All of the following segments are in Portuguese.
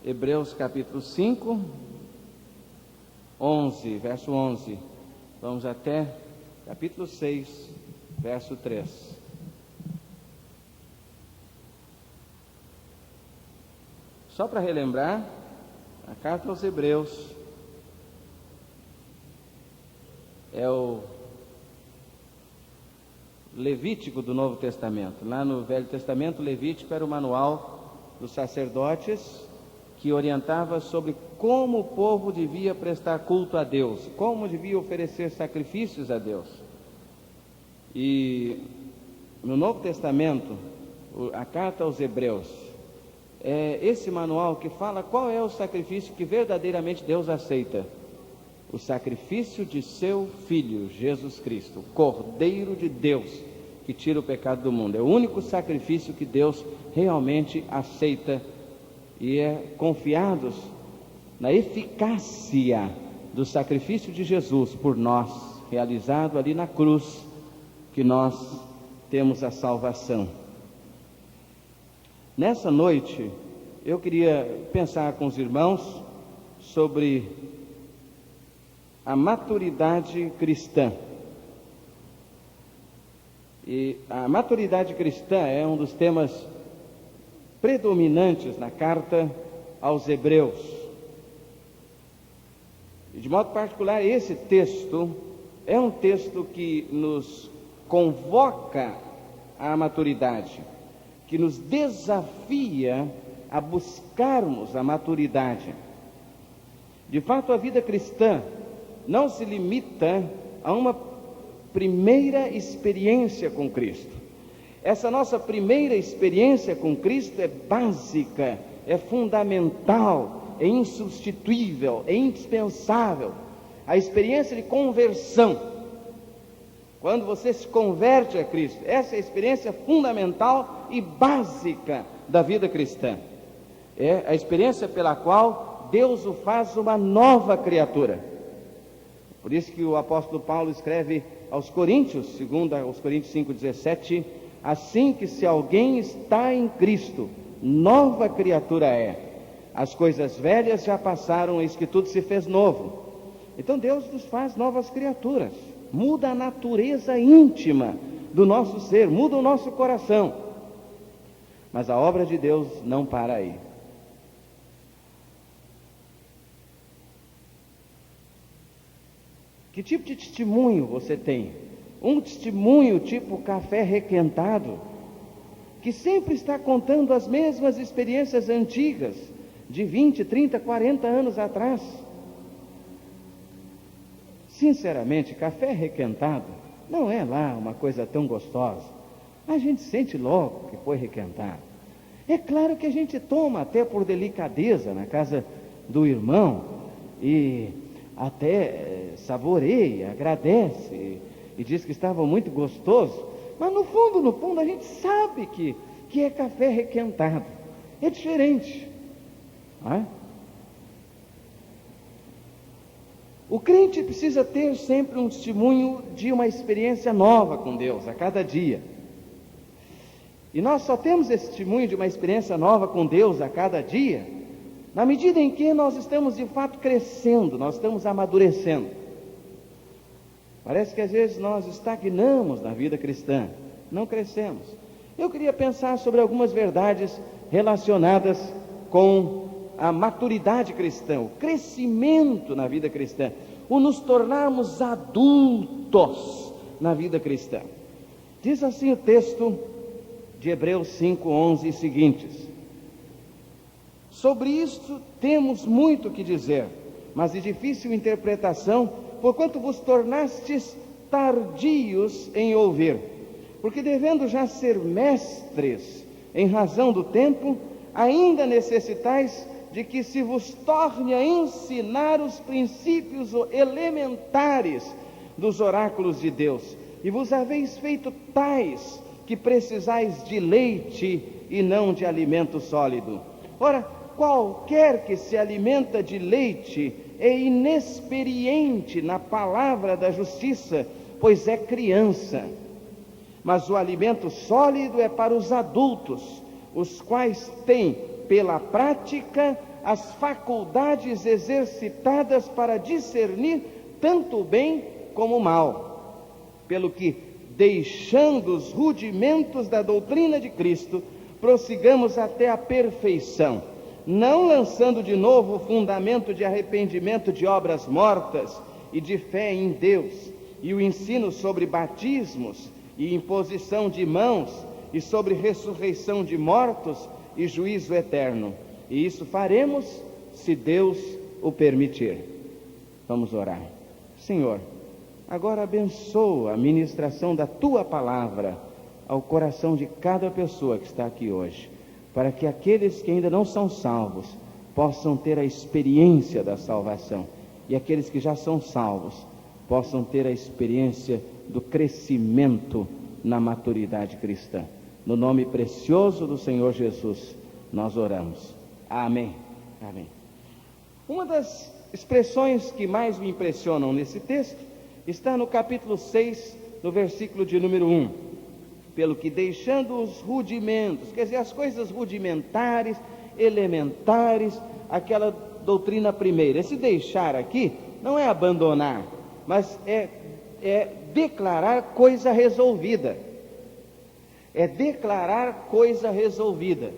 Hebreus capítulo 5, 11, verso 11. Vamos até capítulo 6, verso 3. Só para relembrar, a carta aos Hebreus é o Levítico do Novo Testamento. Lá no Velho Testamento, Levítico era o manual dos sacerdotes que orientava sobre como o povo devia prestar culto a Deus, como devia oferecer sacrifícios a Deus. E no Novo Testamento, a carta aos Hebreus é esse manual que fala qual é o sacrifício que verdadeiramente Deus aceita: o sacrifício de seu Filho, Jesus Cristo, o Cordeiro de Deus, que tira o pecado do mundo. É o único sacrifício que Deus realmente aceita, e é confiados na eficácia do sacrifício de Jesus por nós, realizado ali na cruz, que nós temos a salvação. Nessa noite, eu queria pensar com os irmãos sobre a maturidade cristã. E a maturidade cristã é um dos temas predominantes na carta aos Hebreus. E de modo particular, esse texto é um texto que nos convoca à maturidade, que nos desafia a buscarmos a maturidade. De fato, a vida cristã não se limita a uma primeira experiência com Cristo. Essa nossa primeira experiência com Cristo é básica, é fundamental, é insubstituível, é indispensável. A experiência de conversão, quando você se converte a Cristo, essa é a experiência fundamental e básica da vida cristã. É a experiência pela qual Deus o faz uma nova criatura. Por isso que o apóstolo Paulo escreve aos Coríntios, segundo aos Coríntios 5,17, assim que se alguém está em Cristo, nova criatura é. As coisas velhas já passaram, eis que tudo se fez novo. Então Deus nos faz novas criaturas, muda a natureza íntima do nosso ser, muda o nosso coração. Mas a obra de Deus não para aí. Que tipo de testemunho você tem? Um testemunho tipo café requentado, que sempre está contando as mesmas experiências antigas, de 20, 30, 40 anos atrás. Sinceramente, café requentado não é lá uma coisa tão gostosa. A gente sente logo que foi requentado. É claro que a gente toma até por delicadeza na casa do irmão, e até saboreia, agradece, e diz que estava muito gostoso, mas no fundo a gente sabe que é café requentado. É diferente, não é? O crente precisa ter sempre um testemunho de uma experiência nova com Deus, a cada dia. E nós só temos esse testemunho de uma experiência nova com Deus a cada dia, na medida em que nós estamos de fato crescendo, nós estamos amadurecendo. Parece que às vezes nós estagnamos na vida cristã, não crescemos. Eu queria pensar sobre algumas verdades relacionadas com a maturidade cristã, o crescimento na vida cristã, o nos tornarmos adultos na vida cristã. Diz assim o texto de Hebreus 5:11 e seguintes: sobre isto temos muito que dizer, mas de difícil interpretação, porquanto vos tornastes tardios em ouvir. Porque devendo já ser mestres em razão do tempo, ainda necessitais de que se vos torne a ensinar os princípios elementares dos oráculos de Deus, e vos haveis feito tais que precisais de leite e não de alimento sólido. Ora, qualquer que se alimenta de leite é inexperiente na palavra da justiça, pois é criança. Mas o alimento sólido é para os adultos, os quais têm, pela prática, as faculdades exercitadas para discernir tanto o bem como o mal. Pelo que, deixando os rudimentos da doutrina de Cristo, prossigamos até a perfeição, não lançando de novo o fundamento de arrependimento de obras mortas e de fé em Deus, e o ensino sobre batismos e imposição de mãos, e sobre ressurreição de mortos e juízo eterno. E isso faremos se Deus o permitir. Vamos orar. Senhor, agora abençoa a ministração da Tua palavra ao coração de cada pessoa que está aqui hoje, para que aqueles que ainda não são salvos possam ter a experiência da salvação, e aqueles que já são salvos possam ter a experiência do crescimento na maturidade cristã. No nome precioso do Senhor Jesus, nós oramos. Amém. Amém. Uma das expressões que mais me impressionam nesse texto está no capítulo 6, no versículo de número 1. Pelo que, deixando os rudimentos, quer dizer, as coisas rudimentares, elementares, aquela doutrina primeira. Esse deixar aqui não é abandonar, mas é declarar coisa resolvida. É declarar coisa resolvida.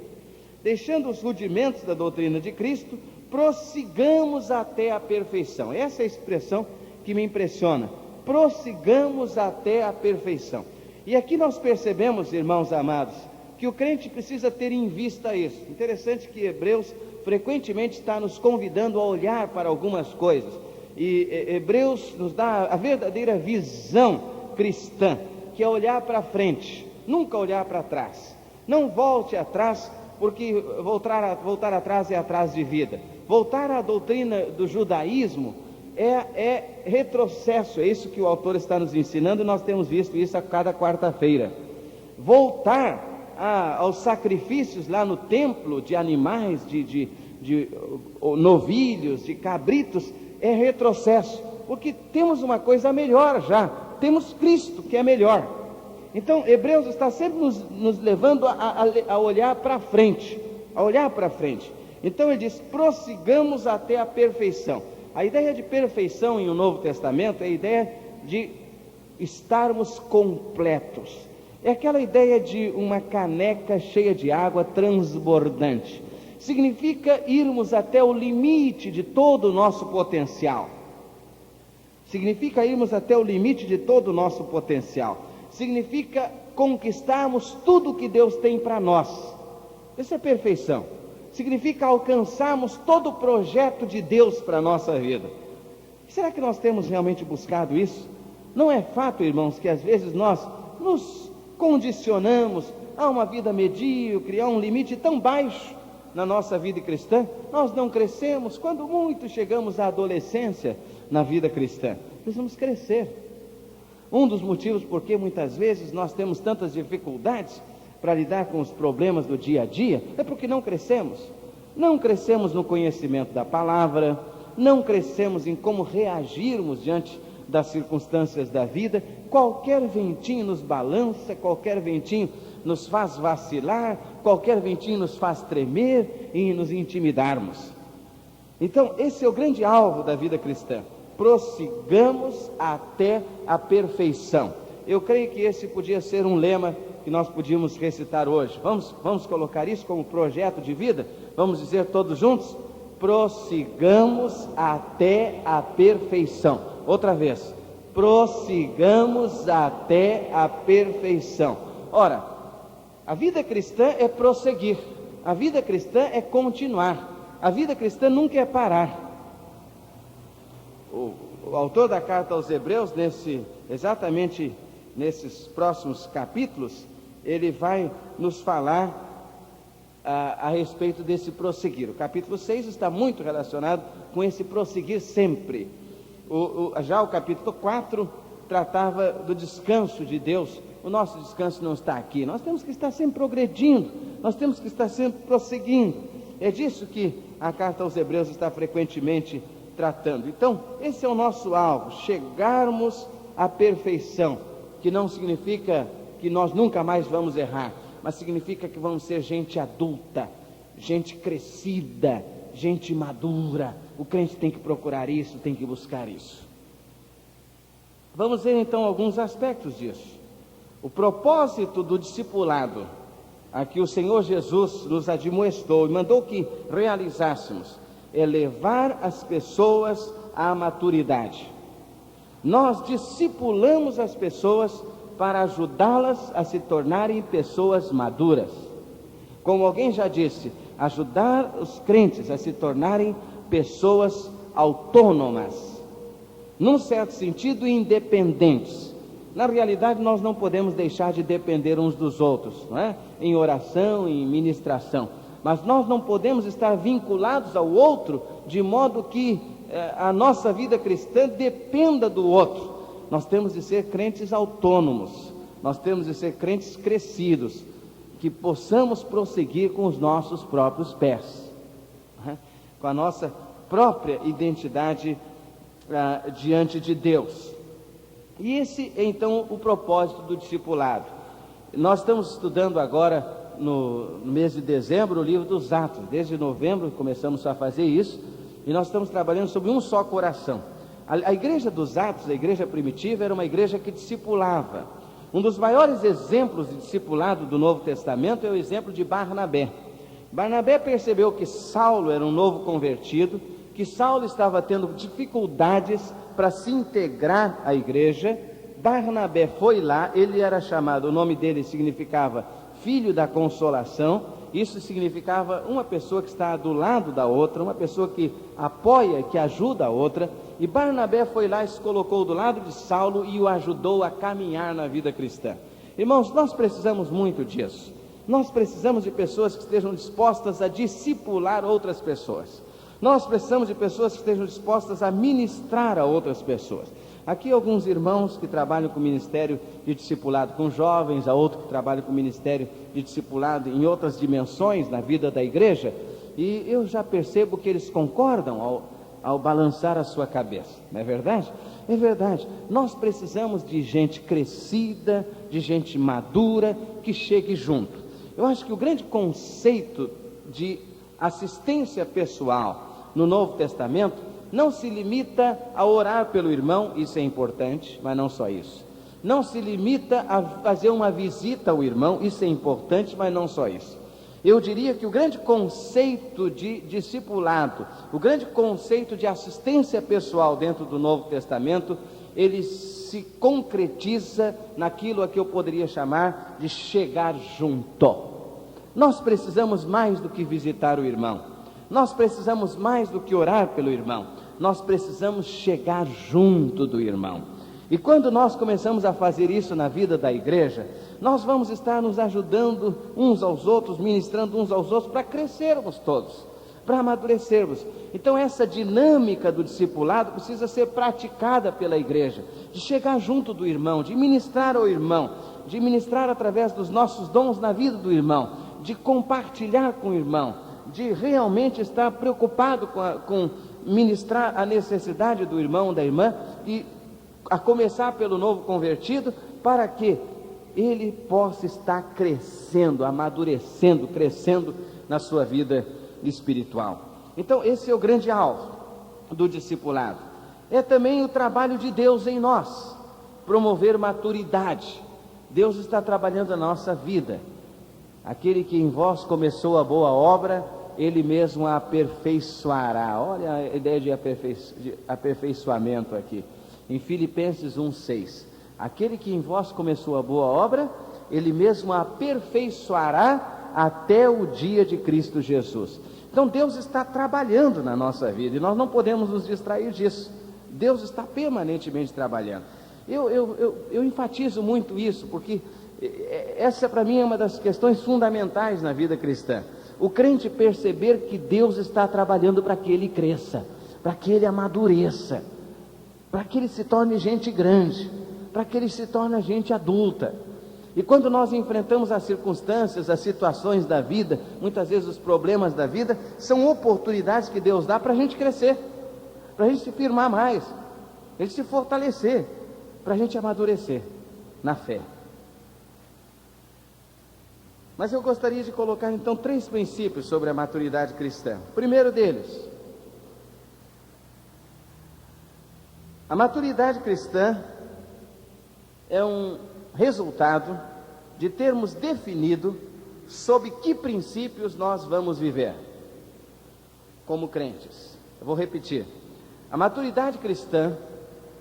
Deixando os rudimentos da doutrina de Cristo, prossigamos até a perfeição. Essa é a expressão que me impressiona. Prossigamos até a perfeição. E aqui nós percebemos, irmãos amados, que o crente precisa ter em vista isso. Interessante que Hebreus frequentemente está nos convidando a olhar para algumas coisas. E Hebreus nos dá a verdadeira visão cristã, que é olhar para frente, nunca olhar para trás. Não volte atrás, porque voltar atrás é atrás de vida. Voltar à doutrina do judaísmo é retrocesso. É isso que o autor está nos ensinando, e nós temos visto isso a cada quarta-feira. Voltar aos sacrifícios lá no templo de animais, de novilhos, de cabritos, é retrocesso, porque temos uma coisa melhor já, temos Cristo que é melhor. Então Hebreus está sempre nos levando a olhar para frente, Então ele diz, prossigamos até a perfeição. A ideia de perfeição em o Novo Testamento é a ideia de estarmos completos. É aquela ideia de uma caneca cheia de água transbordante. Significa irmos até o limite de todo o nosso potencial. Significa conquistarmos tudo o que Deus tem para nós. Isso é perfeição. Significa alcançarmos todo o projeto de Deus para a nossa vida. Será que nós temos realmente buscado isso? Não é fato, irmãos, que às vezes nós nos condicionamos a uma vida medíocre, a um limite tão baixo na nossa vida cristã? Nós não crescemos. Quando muito chegamos à adolescência na vida cristã, precisamos crescer. Um dos motivos por que muitas vezes nós temos tantas dificuldades para lidar com os problemas do dia a dia é porque não crescemos. Não crescemos no conhecimento da palavra, não crescemos em como reagirmos diante das circunstâncias da vida. Qualquer ventinho nos balança, qualquer ventinho nos faz vacilar, qualquer ventinho nos faz tremer e nos intimidarmos. Então esse é o grande alvo da vida cristã: prossigamos até a perfeição. Eu creio que esse podia ser um lema que nós podíamos recitar hoje. Vamos colocar isso como projeto de vida? Vamos dizer todos juntos? Prossigamos até a perfeição. Outra vez, prossigamos até a perfeição. Ora, a vida cristã é prosseguir, a vida cristã é continuar, a vida cristã nunca é parar. O autor da carta aos Hebreus, exatamente nesses próximos capítulos, ele vai nos falar a respeito desse prosseguir. O capítulo 6 está muito relacionado com esse prosseguir sempre. Já o capítulo 4 tratava do descanso de Deus. O nosso descanso não está aqui. Nós temos que estar sempre progredindo, nós temos que estar sempre prosseguindo. É disso que a carta aos Hebreus está frequentemente tratando. Então, esse é o nosso alvo: chegarmos à perfeição, que não significa que nós nunca mais vamos errar, mas significa que vamos ser gente adulta, gente crescida, gente madura, o crente tem que procurar isso, tem que buscar isso. Vamos ver então alguns aspectos disso. O propósito do discipulado, a que o Senhor Jesus nos admoestou e mandou que realizássemos, é levar as pessoas à maturidade. Nós discipulamos as pessoas para ajudá-las a se tornarem pessoas maduras. Como alguém já disse, ajudar os crentes a se tornarem pessoas autônomas, num certo sentido independentes. Na realidade, nós não podemos deixar de depender uns dos outros, não é? Em oração, em ministração, mas nós não podemos estar vinculados ao outro de modo que a nossa vida cristã dependa do outro. Nós temos de ser crentes autônomos, nós temos de ser crentes crescidos, que possamos prosseguir com os nossos próprios pés, não é? Com a nossa própria identidade diante de Deus. E esse é então o propósito do discipulado. Nós estamos estudando agora no mês de dezembro o livro dos Atos. Desde novembro começamos a fazer isso, e nós estamos trabalhando sobre um só coração. A igreja dos Atos, a igreja primitiva, era uma igreja que discipulava. Um dos maiores exemplos de discipulado do Novo Testamento é o exemplo de Barnabé. Barnabé percebeu que Saulo era um novo convertido, que Saulo estava tendo dificuldades para se integrar à igreja. Barnabé foi lá, ele era chamado, o nome dele significava filho da consolação. Isso significava uma pessoa que está do lado da outra, uma pessoa que apoia, que ajuda a outra. E Barnabé foi lá e se colocou do lado de Saulo e o ajudou a caminhar na vida cristã. Irmãos, nós precisamos muito disso. Nós precisamos de pessoas que estejam dispostas a discipular outras pessoas. Nós precisamos de pessoas que estejam dispostas a ministrar a outras pessoas. Aqui alguns irmãos que trabalham com o ministério de discipulado com jovens, há outro que trabalha com o ministério de discipulado em outras dimensões na vida da igreja, e eu já percebo que eles concordam ao balançar a sua cabeça, não é verdade? É verdade, nós precisamos de gente crescida, de gente madura, que chegue junto. Eu acho que o grande conceito de assistência pessoal no Novo Testamento não se limita a orar pelo irmão, isso é importante, mas não só isso. Não se limita a fazer uma visita ao irmão, isso é importante, mas não só isso. Eu diria que o grande conceito de discipulado, o grande conceito de assistência pessoal dentro do Novo Testamento, ele se concretiza naquilo a que eu poderia chamar de chegar junto. Nós precisamos mais do que visitar o irmão, nós precisamos mais do que orar pelo irmão, nós precisamos chegar junto do irmão. E quando nós começamos a fazer isso na vida da igreja, nós vamos estar nos ajudando uns aos outros, ministrando uns aos outros, para crescermos todos, para amadurecermos. Então essa dinâmica do discipulado precisa ser praticada pela igreja, de chegar junto do irmão, de ministrar ao irmão, de ministrar através dos nossos dons na vida do irmão, de compartilhar com o irmão, de realmente estar preocupado com ministrar a necessidade do irmão, da irmã, e a começar pelo novo convertido, para que ele possa estar crescendo, amadurecendo, crescendo na sua vida espiritual. Então esse é o grande alvo do discipulado. É também o trabalho de Deus em nós, promover maturidade. Deus está trabalhando na nossa vida. Aquele que em vós começou a boa obra, Ele mesmo a aperfeiçoará. Olha a ideia de aperfeiçoamento aqui, em Filipenses 1,6. Aquele que em vós começou a boa obra, Ele mesmo a aperfeiçoará até o dia de Cristo Jesus. Então Deus está trabalhando na nossa vida, e nós não podemos nos distrair disso. Deus está permanentemente trabalhando. Eu enfatizo muito isso, porque essa para mim é uma das questões fundamentais na vida cristã. O crente perceber que Deus está trabalhando para que ele cresça, para que ele amadureça, para que ele se torne gente grande, para que ele se torne gente adulta. E quando nós enfrentamos as circunstâncias, as situações da vida, muitas vezes os problemas da vida, são oportunidades que Deus dá para a gente crescer, para a gente se firmar mais, para a gente se fortalecer, para a gente amadurecer na fé. Mas eu gostaria de colocar então 3 princípios sobre a maturidade cristã. O primeiro deles, a maturidade cristã é um resultado de termos definido sob que princípios nós vamos viver como crentes. Eu vou repetir. A maturidade cristã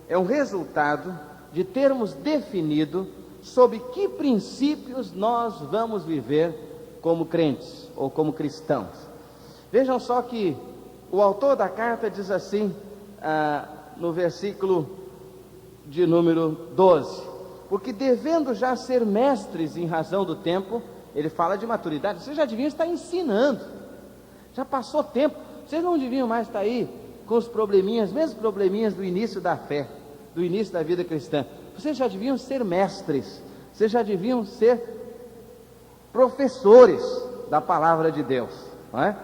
é um resultado de termos definido sob que princípios nós vamos viver como crentes ou como cristãos. Vejam só que o autor da carta diz assim, no versículo de número 12: porque devendo já ser mestres em razão do tempo, ele fala de maturidade, vocês já deviam estar ensinando, já passou tempo, vocês não deviam mais estar aí com os probleminhas, mesmos probleminhas do início da fé, do início da vida cristã. Vocês já deviam ser mestres, vocês já deviam ser professores da palavra de Deus, não é?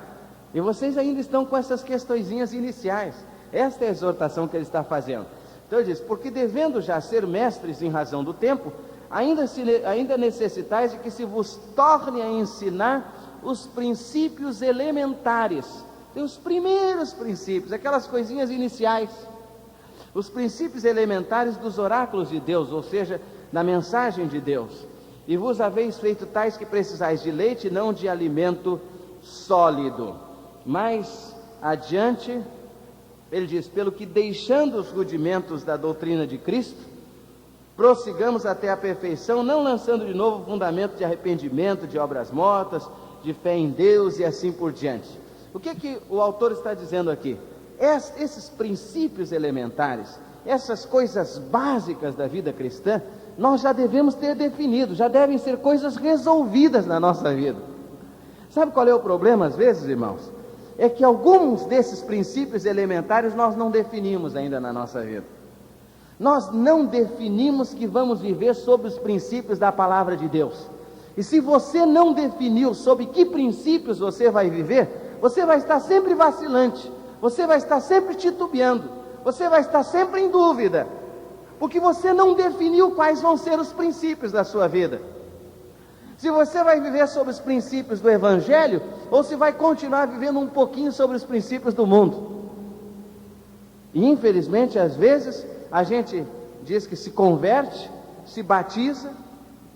E vocês ainda estão com essas questõezinhas iniciais. Esta é a exortação que ele está fazendo. Então ele diz: porque devendo já ser mestres em razão do tempo, ainda necessitais de que se vos torne a ensinar os princípios elementares. Tem os primeiros princípios, aquelas coisinhas iniciais, os princípios elementares dos oráculos de Deus, ou seja, da mensagem de Deus. E vos haveis feito tais que precisais de leite, não de alimento sólido. Mais adiante, ele diz: pelo que deixando os rudimentos da doutrina de Cristo, prossigamos até a perfeição, não lançando de novo fundamento de arrependimento, de obras mortas, de fé em Deus e assim por diante. O que o autor está dizendo aqui? Esses princípios elementares, essas coisas básicas da vida cristã, nós já devemos ter definido, já devem ser coisas resolvidas na nossa vida. Sabe qual é o problema às vezes, irmãos? É que alguns desses princípios elementares nós não definimos ainda na nossa vida. Nós não definimos que vamos viver sob os princípios da palavra de Deus. E se você não definiu sob que princípios você vai viver, você vai estar sempre vacilante, você vai estar sempre titubeando, você vai estar sempre em dúvida, porque você não definiu quais vão ser os princípios da sua vida. Se você vai viver sobre os princípios do Evangelho, ou se vai continuar vivendo um pouquinho sobre os princípios do mundo. E infelizmente, às vezes, a gente diz que se converte, se batiza,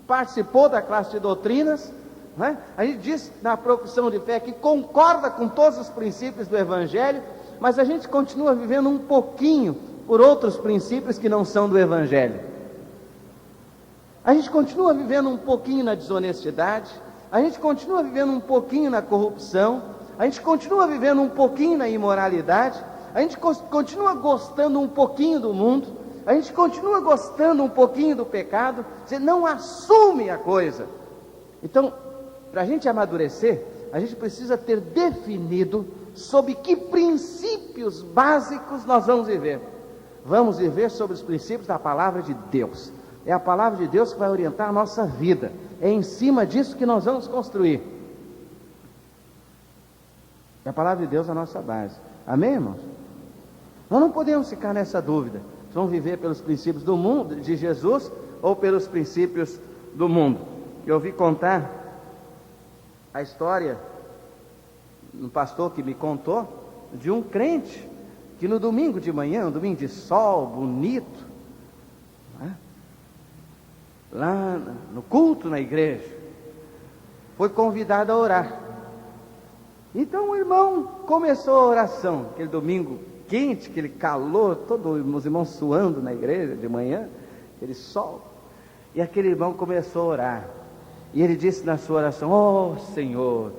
participou da classe de doutrinas, né? A gente diz na profissão de fé que concorda com todos os princípios do Evangelho, mas a gente continua vivendo um pouquinho por outros princípios que não são do Evangelho. A gente continua vivendo um pouquinho na desonestidade, a gente continua vivendo um pouquinho na corrupção, a gente continua vivendo um pouquinho na imoralidade, a gente continua gostando um pouquinho do mundo, a gente continua gostando um pouquinho do pecado, você não assume a coisa. Então, para a gente amadurecer, a gente precisa ter definido sob que princípios básicos nós vamos viver. Vamos viver sobre os princípios da palavra de Deus. É a palavra de Deus que vai orientar a nossa vida. É em cima disso que nós vamos construir. É a palavra de Deus a nossa base. Amém, irmãos? Nós não podemos ficar nessa dúvida. Vamos viver pelos princípios do mundo, de Jesus, ou pelos princípios do mundo. Eu ouvi contar a história, um pastor que me contou, de um crente que no domingo de manhã, um domingo de sol, bonito, né, lá no culto na igreja, foi convidado a orar. Então o irmão começou a oração, aquele domingo quente, aquele calor, todos os irmãos suando na igreja de manhã, aquele sol, e aquele irmão começou a orar, e ele disse na sua oração: ó Senhor,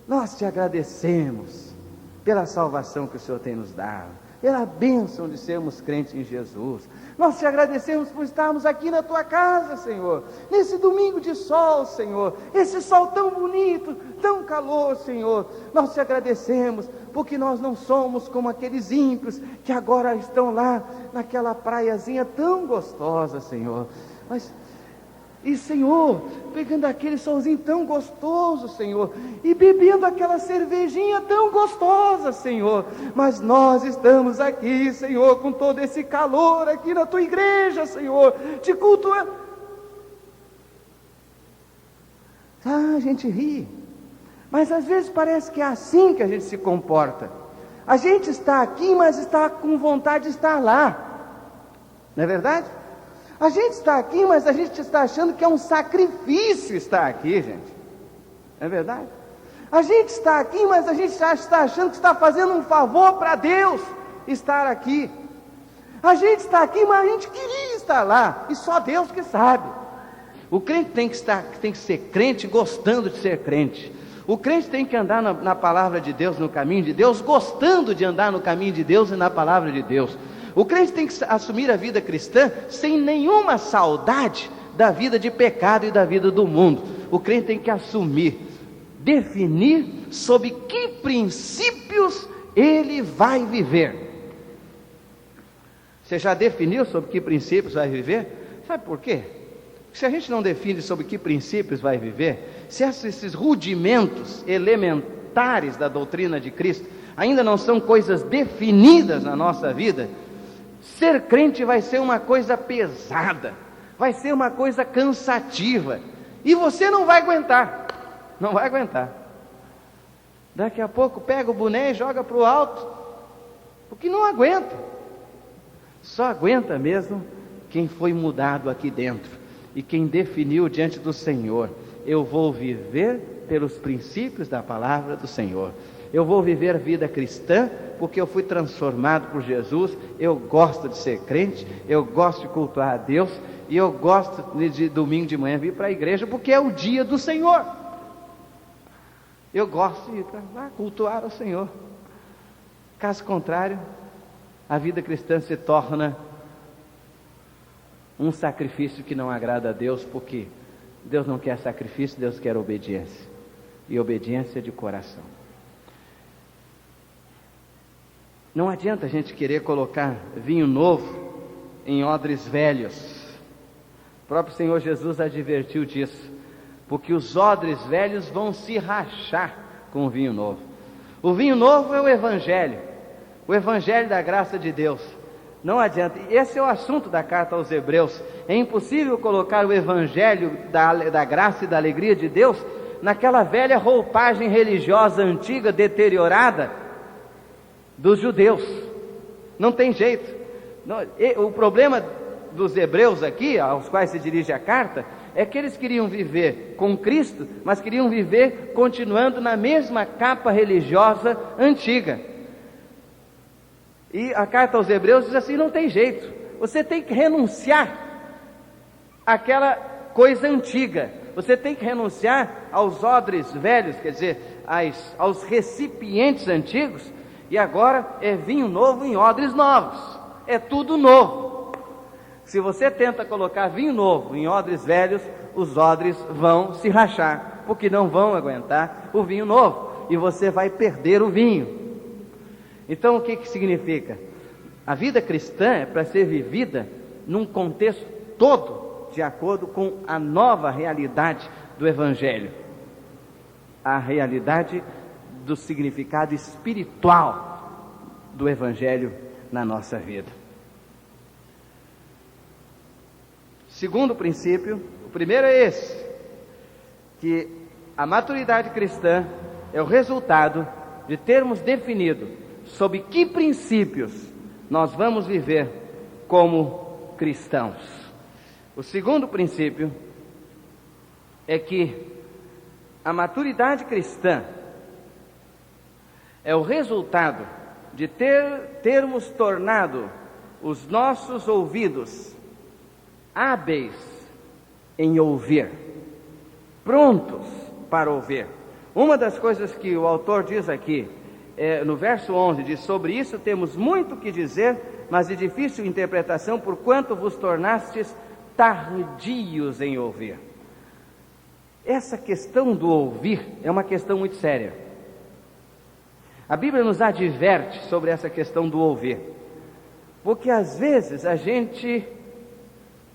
nós te agradecemos pela salvação que o Senhor tem nos dado, pela bênção de sermos crentes em Jesus. Nós te agradecemos por estarmos aqui na tua casa, Senhor, nesse domingo de sol, Senhor, esse sol tão bonito, tão calor, Senhor. Nós te agradecemos porque nós não somos como aqueles ímpios que agora estão lá naquela praiazinha tão gostosa, Senhor. E Senhor, pegando aquele solzinho tão gostoso, Senhor, e bebendo aquela cervejinha tão gostosa, Senhor, mas nós estamos aqui, Senhor, com todo esse calor aqui na tua igreja, Senhor, te cultuando. A gente ri, mas às vezes parece que é assim que a gente se comporta. A gente está aqui, mas está com vontade de estar lá, não é verdade? A gente está aqui, mas a gente está achando que é um sacrifício estar aqui, gente, não é verdade? A gente está aqui, mas a gente está achando que está fazendo um favor para Deus estar aqui. A gente está aqui, mas a gente queria estar lá, e só Deus que sabe. O crente tem que ser crente gostando de ser crente. O crente tem que andar na palavra de Deus, no caminho de Deus, gostando de andar no caminho de Deus e na palavra de Deus. O crente tem que assumir a vida cristã sem nenhuma saudade da vida de pecado e da vida do mundo. O crente tem que assumir, definir sob que princípios ele vai viver. Você já definiu sobre que princípios vai viver? Sabe por quê? Se a gente não define sobre que princípios vai viver, se esses rudimentos elementares da doutrina de Cristo ainda não são coisas definidas na nossa vida, ser crente vai ser uma coisa pesada, vai ser uma coisa cansativa, e você não vai aguentar, não vai aguentar. Daqui a pouco pega o boné e joga para o alto, porque não aguenta. Só aguenta mesmo quem foi mudado aqui dentro e quem definiu diante do Senhor: eu vou viver pelos princípios da palavra do Senhor. Eu vou viver a vida cristã porque eu fui transformado por Jesus. Eu gosto de ser crente, eu gosto de cultuar a Deus, e eu gosto de domingo de manhã vir para a igreja porque é o dia do Senhor. Eu gosto de ir para lá cultuar o Senhor. Caso contrário, a vida cristã se torna um sacrifício que não agrada a Deus, porque Deus não quer sacrifício, Deus quer obediência, e obediência de coração. Não adianta a gente querer colocar vinho novo em odres velhos. O próprio Senhor Jesus advertiu disso, porque os odres velhos vão se rachar com o vinho novo. O vinho novo é o Evangelho, o Evangelho da graça de Deus. Não adianta, esse é o assunto da carta aos Hebreus. É impossível colocar o Evangelho da graça e da alegria de Deus naquela velha roupagem religiosa antiga, deteriorada dos judeus. Não tem jeito. O problema dos hebreus aqui, aos quais se dirige a carta, é que eles queriam viver com Cristo, mas queriam viver continuando na mesma capa religiosa antiga. E a carta aos Hebreus diz assim: não tem jeito, você tem que renunciar àquela coisa antiga, você tem que renunciar aos odres velhos, quer dizer, aos recipientes antigos, e agora é vinho novo em odres novos, é tudo novo. Se você tenta colocar vinho novo em odres velhos, os odres vão se rachar, porque não vão aguentar o vinho novo, e você vai perder o vinho. Então o que significa? A vida cristã é para ser vivida num contexto todo de acordo com a nova realidade do Evangelho, a realidade do significado espiritual do Evangelho na nossa vida. Segundo princípio, o primeiro é esse, que a maturidade cristã é o resultado de termos definido sob que princípios nós vamos viver como cristãos. O segundo princípio é que a maturidade cristã é o resultado de termos tornado os nossos ouvidos hábeis em ouvir, prontos para ouvir. Uma das coisas que o autor diz aqui, no verso 11, diz: sobre isso temos muito que dizer, mas de difícil interpretação, porquanto vos tornastes tardios em ouvir. Essa questão do ouvir é uma questão muito séria. A Bíblia nos adverte sobre essa questão do ouvir, porque às vezes a gente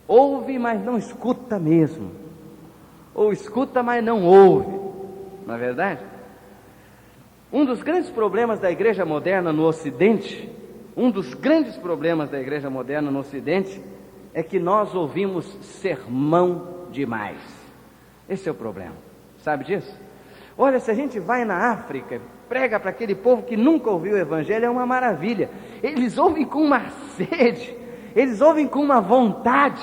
ouve, mas não escuta mesmo, ou escuta, mas não ouve, não é verdade? Um dos grandes problemas da igreja moderna no Ocidente, é que nós ouvimos sermão demais. Esse é o problema, Sabe disso? Olha, se a gente vai na África, prega para aquele povo que nunca ouviu o Evangelho, é uma maravilha. Eles ouvem com uma sede, eles ouvem com uma vontade.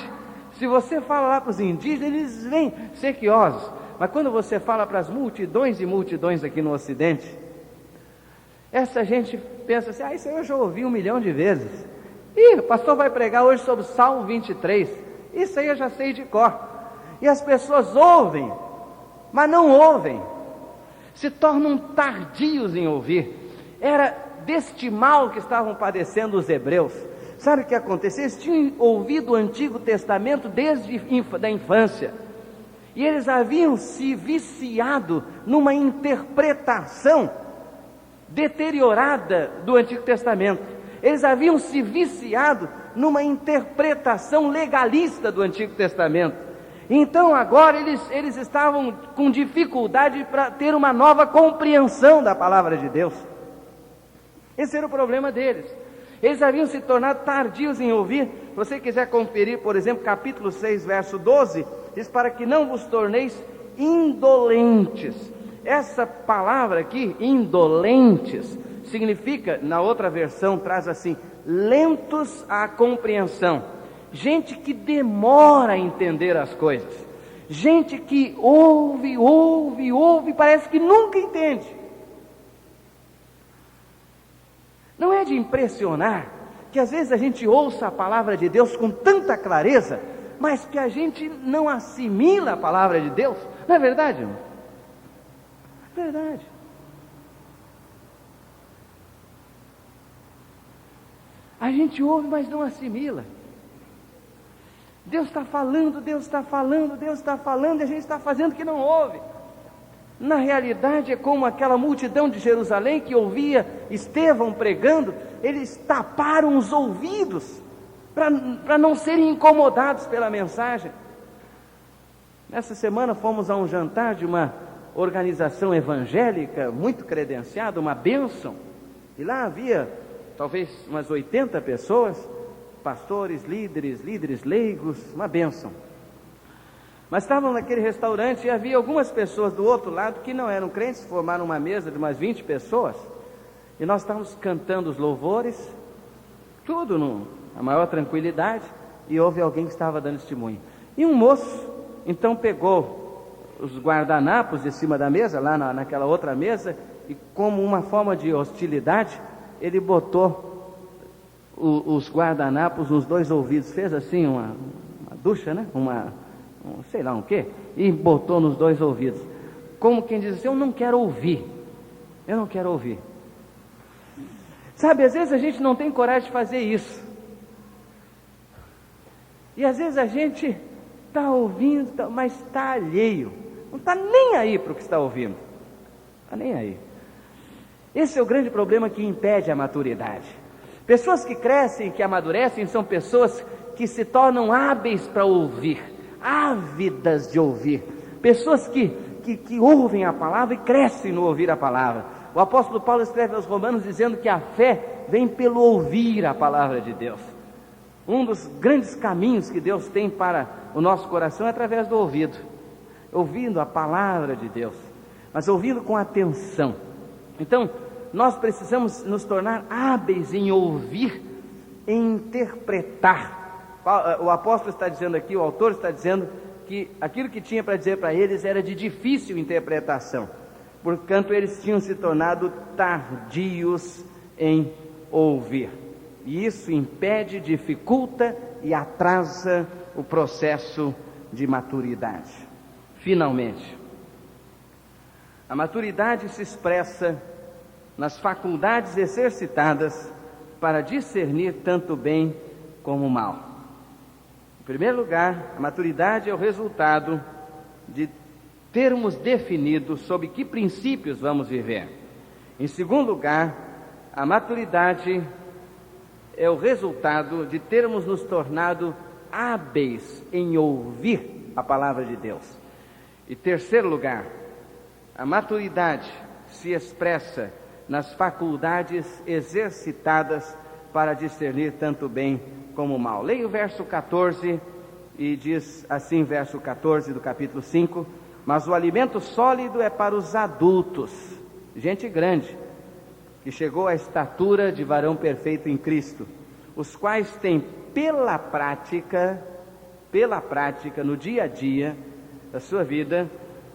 Se você fala lá para os indígenas, eles vêm sequiosos. Mas quando você fala para as multidões e multidões aqui no Ocidente, essa gente pensa assim: isso aí eu já ouvi 1 milhão de vezes. O pastor vai pregar hoje sobre o Salmo 23. Isso aí eu já sei de cor. E as pessoas ouvem, mas não ouvem. Se tornam tardios em ouvir. Era deste mal que estavam padecendo os hebreus. Sabe o que aconteceu? Eles tinham ouvido o Antigo Testamento desde a infância. E eles haviam se viciado numa interpretação deteriorada do Antigo Testamento. Eles haviam se viciado numa interpretação legalista do Antigo Testamento. Então agora eles estavam com dificuldade para ter uma nova compreensão da palavra de Deus. Esse era o problema deles. Eles haviam se tornado tardios em ouvir. Se você quiser conferir, por exemplo, capítulo 6, verso 12, diz: para que não vos torneis indolentes. Essa palavra aqui, indolentes, significa, na outra versão traz assim, lentos à compreensão. Gente que demora a entender as coisas. Gente que ouve, parece que nunca entende. Não é de impressionar que às vezes a gente ouça a palavra de Deus com tanta clareza, mas que a gente não assimila a palavra de Deus? Não é verdade, irmão? É verdade. A gente ouve, mas não assimila. Deus está falando, e a gente está fazendo que não ouve. Na realidade é como aquela multidão de Jerusalém que ouvia Estevão pregando. Eles taparam os ouvidos para não serem incomodados pela mensagem. Nessa semana fomos a um jantar de uma organização evangélica muito credenciada, uma bênção, e lá havia talvez umas 80 pessoas, pastores, líderes leigos, uma bênção. Mas estavam naquele restaurante e havia algumas pessoas do outro lado que não eram crentes, formaram uma mesa de umas 20 pessoas, e nós estávamos cantando os louvores, tudo na maior tranquilidade, e houve alguém que estava dando testemunho. E um moço, então, pegou os guardanapos de cima da mesa, lá naquela outra mesa, e como uma forma de hostilidade, ele botou os guardanapos nos 2 ouvidos, fez assim uma ducha, né? Sei lá o quê, e botou nos 2 ouvidos, como quem diz assim: eu não quero ouvir. Sabe, às vezes a gente não tem coragem de fazer isso, e às vezes a gente está ouvindo, mas está alheio, não está nem aí para o que está ouvindo, está nem aí. Esse é o grande problema que impede a maturidade. Pessoas que crescem, que amadurecem, são pessoas que se tornam hábeis para ouvir, ávidas de ouvir, pessoas que ouvem a palavra e crescem no ouvir a palavra. O apóstolo Paulo escreve aos Romanos dizendo que a fé vem pelo ouvir a palavra de Deus. Um dos grandes caminhos que Deus tem para o nosso coração é através do ouvido, ouvindo a palavra de Deus, mas ouvindo com atenção. Então, nós precisamos nos tornar hábeis em ouvir, em interpretar. O apóstolo está dizendo aqui, o autor está dizendo que aquilo que tinha para dizer para eles era de difícil interpretação, portanto eles tinham se tornado tardios em ouvir, e isso impede, dificulta e atrasa o processo de maturidade. Finalmente, a maturidade se expressa nas faculdades exercitadas para discernir tanto o bem como o mal. Em primeiro lugar, a maturidade é o resultado de termos definido sob que princípios vamos viver. Em segundo lugar, a maturidade é o resultado de termos nos tornado hábeis em ouvir a palavra de Deus. Em terceiro lugar, a maturidade se expressa nas faculdades exercitadas para discernir tanto o bem como o mal. Leia o verso 14 e diz assim, verso 14 do capítulo 5: Mas o alimento sólido é para os adultos, gente grande, que chegou à estatura de varão perfeito em Cristo, os quais têm pela prática, no dia a dia da sua vida,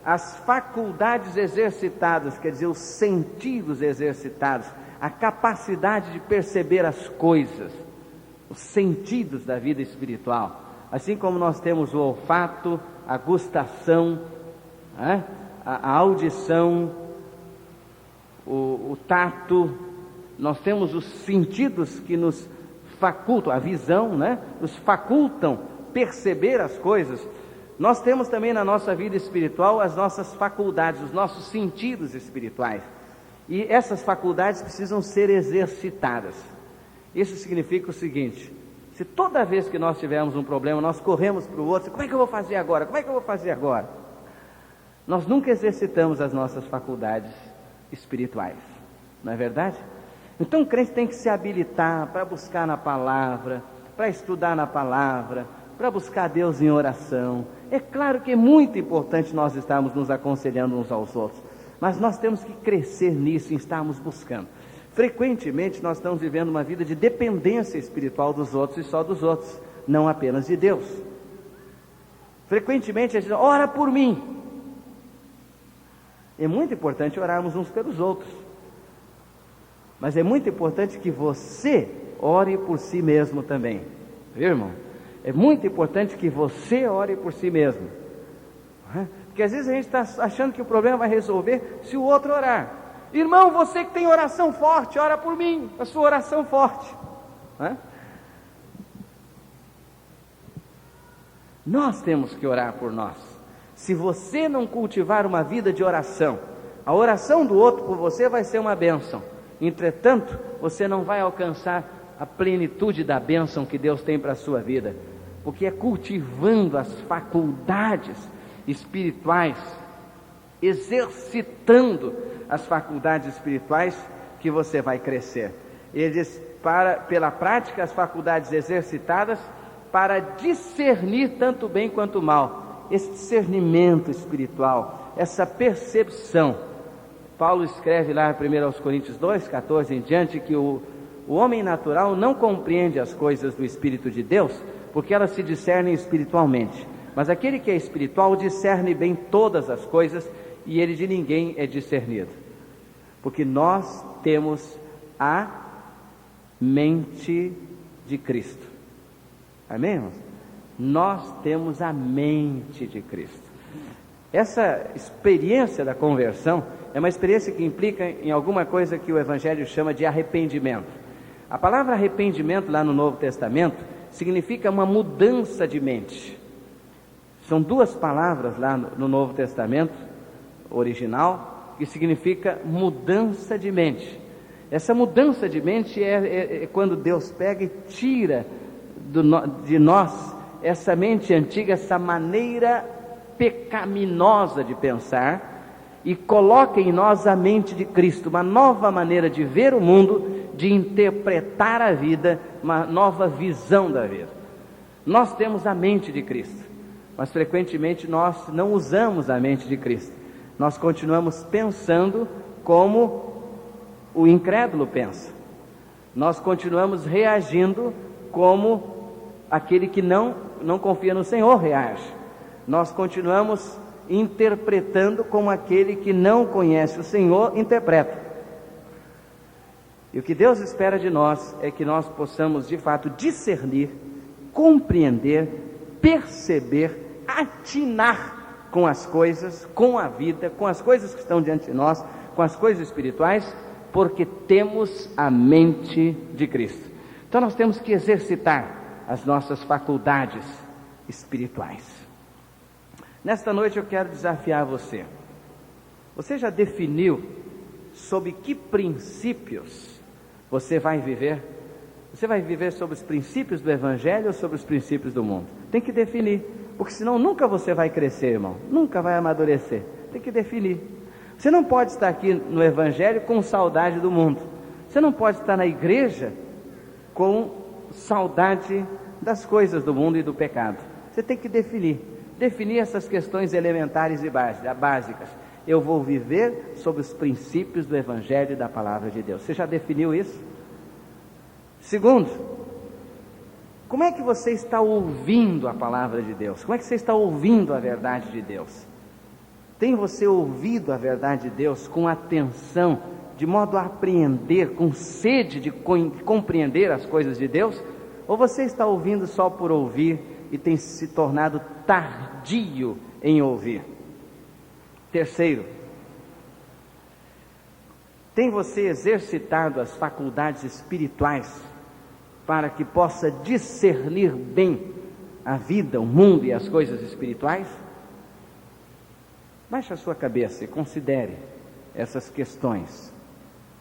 as faculdades exercitadas, quer dizer, os sentidos exercitados, a capacidade de perceber as coisas, os sentidos da vida espiritual. Assim como nós temos o olfato, a gustação, a audição, o tato, nós temos os sentidos que nos facultam, a visão, nos facultam perceber as coisas. Nós temos também na nossa vida espiritual as nossas faculdades, os nossos sentidos espirituais. E essas faculdades precisam ser exercitadas. Isso significa o seguinte: se toda vez que nós tivermos um problema, nós corremos para o outro, como é que eu vou fazer agora? Como é que eu vou fazer agora? Nós nunca exercitamos as nossas faculdades espirituais, não é verdade? Então o crente tem que se habilitar para buscar na palavra, para estudar na palavra, para buscar Deus em oração. É claro que é muito importante nós estarmos nos aconselhando uns aos outros, mas nós temos que crescer nisso, em estarmos buscando. Frequentemente nós estamos vivendo uma vida de dependência espiritual dos outros e só dos outros, não apenas de Deus. Frequentemente a gente diz: ora por mim. É muito importante orarmos uns pelos outros, mas é muito importante que você ore por si mesmo também, viu, irmão? É muito importante que você ore por si mesmo, porque às vezes a gente está achando que o problema vai resolver se o outro orar. Irmão, você que tem oração forte, ora por mim, a sua oração forte. Nós temos que orar por nós. Se você não cultivar uma vida de oração, a oração do outro por você vai ser uma bênção. Entretanto, você não vai alcançar a plenitude da bênção que Deus tem para a sua vida, porque é cultivando as faculdades espirituais, exercitando as faculdades espirituais, que você vai crescer. Ele diz: pela prática, as faculdades exercitadas para discernir tanto bem quanto mal. Esse discernimento espiritual, essa percepção. Paulo escreve lá em 1 Coríntios 2, 14 em diante, que o homem natural não compreende as coisas do Espírito de Deus, porque elas se discernem espiritualmente. Mas aquele que é espiritual discerne bem todas as coisas, e ele de ninguém é discernido. Porque nós temos a mente de Cristo. Amém, irmãos? Nós temos a mente de Cristo. Essa experiência da conversão é uma experiência que implica em alguma coisa que o Evangelho chama de arrependimento. A palavra arrependimento lá no Novo Testamento significa uma mudança de mente. São duas palavras lá no Novo Testamento original que significa mudança de mente. Essa mudança de mente é quando Deus pega e tira de nós essa mente antiga, essa maneira pecaminosa de pensar, e coloca em nós a mente de Cristo, uma nova maneira de ver o mundo, de interpretar a vida, uma nova visão da vida. Nós temos a mente de Cristo, mas frequentemente nós não usamos a mente de Cristo. Nós continuamos pensando como o incrédulo pensa. Nós continuamos reagindo como aquele que não confia no Senhor reage. Nós continuamos interpretando como aquele que não conhece o Senhor interpreta. E o que Deus espera de nós é que nós possamos de fato discernir, compreender, perceber, atinar com as coisas, com a vida, com as coisas que estão diante de nós, com as coisas espirituais, porque temos a mente de Cristo. Então nós temos que exercitar as nossas faculdades espirituais. Nesta noite eu quero desafiar você. Você já definiu sob que princípios você vai viver? Você vai viver sobre os princípios do Evangelho ou sobre os princípios do mundo? Tem que definir, porque senão nunca você vai crescer, irmão, nunca vai amadurecer. Tem que definir. Você não pode estar aqui no Evangelho com saudade do mundo. Você não pode estar na igreja com saudade das coisas do mundo e do pecado. Você tem que definir definir essas questões elementares e básicas. Eu vou viver sobre os princípios do Evangelho e da Palavra de Deus. Você já definiu isso? Segundo, como é que você está ouvindo a Palavra de Deus? Como é que você está ouvindo a verdade de Deus? Tem você ouvido a verdade de Deus com atenção, de modo a apreender, com sede de compreender as coisas de Deus? Ou você está ouvindo só por ouvir e tem se tornado tardio em ouvir? Terceiro, tem você exercitado as faculdades espirituais para que possa discernir bem a vida, o mundo e as coisas espirituais? Baixe a sua cabeça e considere essas questões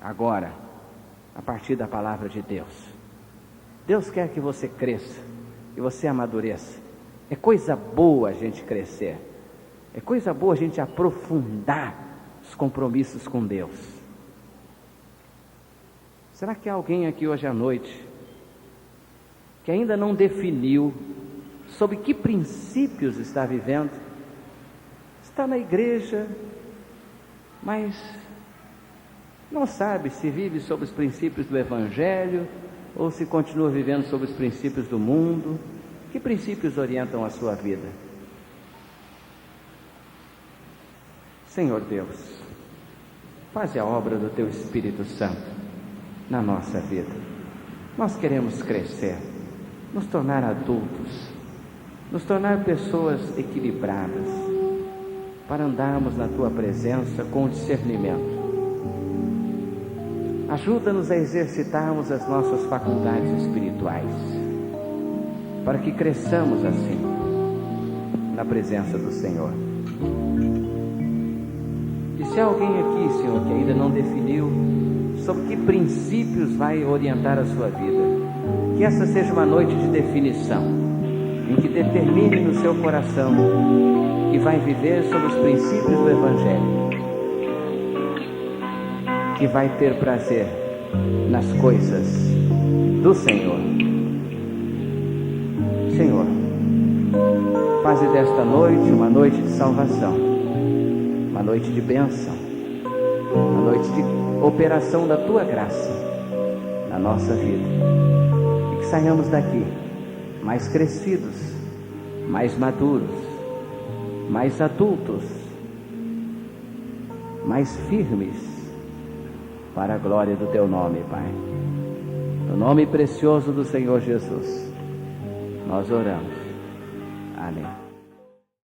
agora, a partir da palavra de Deus. Deus quer que você cresça, que você amadureça. É coisa boa a gente crescer, é coisa boa a gente aprofundar os compromissos com Deus. Será que há alguém aqui hoje à noite que ainda não definiu sobre que princípios está vivendo? Está na igreja, mas não sabe se vive sob os princípios do Evangelho ou se continua vivendo sob os princípios do mundo. Que princípios orientam a sua vida? Senhor Deus, faz a obra do Teu Espírito Santo na nossa vida. Nós queremos crescer, nos tornar adultos, nos tornar pessoas equilibradas, para andarmos na Tua presença com discernimento. Ajuda-nos a exercitarmos as nossas faculdades espirituais, para que cresçamos assim, na presença do Senhor. E se há alguém aqui, Senhor, que ainda não definiu sobre que princípios vai orientar a sua vida, que essa seja uma noite de definição, em que determine no seu coração que vai viver sobre os princípios do Evangelho, que vai ter prazer nas coisas do Senhor. Senhor, faze desta noite uma noite de salvação, uma noite de bênção, uma noite de operação da Tua graça na nossa vida, e que saiamos daqui mais crescidos, mais maduros, mais adultos, mais firmes, para a glória do Teu nome, Pai. No nome precioso do Senhor Jesus, nós oramos. Amém.